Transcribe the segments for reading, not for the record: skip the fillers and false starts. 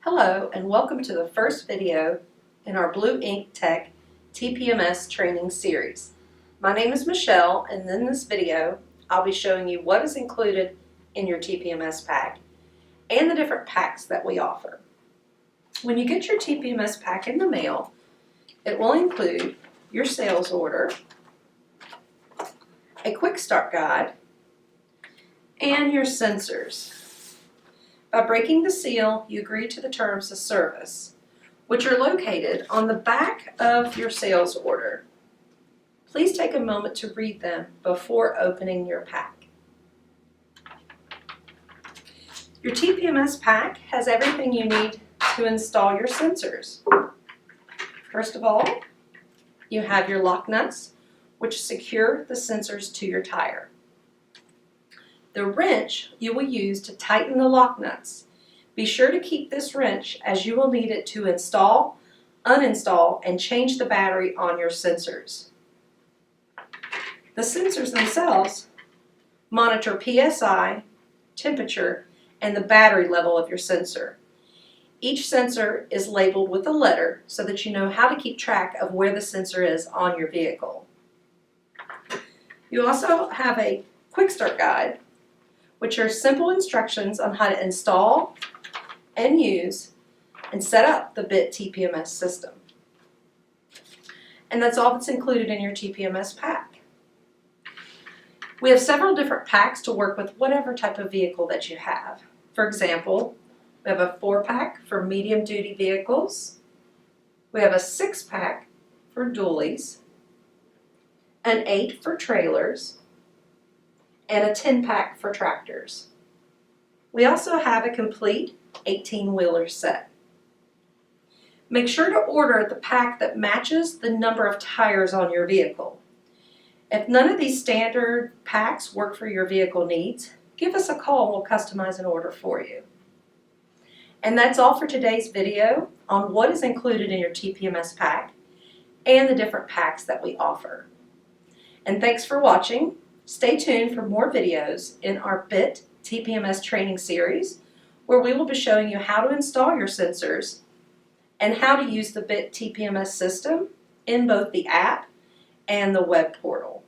Hello and welcome to the first video in our Blue Ink Tech TPMS training series. My name is Michelle, and in this video I'll be showing you what is included in your TPMS pack and the different packs that we offer. When you get your TPMS pack in the mail, it will include your sales order, a quick start guide, and your sensors. By breaking the seal, you agree to the terms of service, which are located on the back of your sales order. Please take a moment to read them before opening your pack. Your TPMS pack has everything you need to install your sensors. First of all, you have your lock nuts, which secure the sensors to your tire. The wrench you will use to tighten the lock nuts. Be sure to keep this wrench as you will need it to install, uninstall, and change the battery on your sensors. The sensors themselves monitor PSI, temperature, and the battery level of your sensor. Each sensor is labeled with a letter so that you know how to keep track of where the sensor is on your vehicle. You also have a quick start guide, which are simple instructions on how to install and use and set up the BIT TPMS system. And that's all that's included in your TPMS pack. We have several different packs to work with whatever type of vehicle that you have. For example, we have a 4-pack for medium-duty vehicles. We have a 6-pack for dualies, an 8 for trailers, and a 10-pack for tractors. We also have a complete 18-wheeler set. Make sure to order the pack that matches the number of tires on your vehicle. If none of these standard packs work for your vehicle needs, give us a call and we'll customize an order for you. And that's all for today's video on what is included in your TPMS pack and the different packs that we offer. And thanks for watching. Stay tuned for more videos in our BIT TPMS training series, where we will be showing you how to install your sensors and how to use the BIT TPMS system in both the app and the web portal.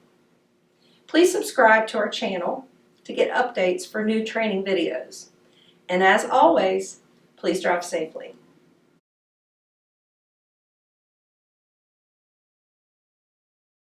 Please subscribe to our channel to get updates for new training videos. And as always, please drive safely.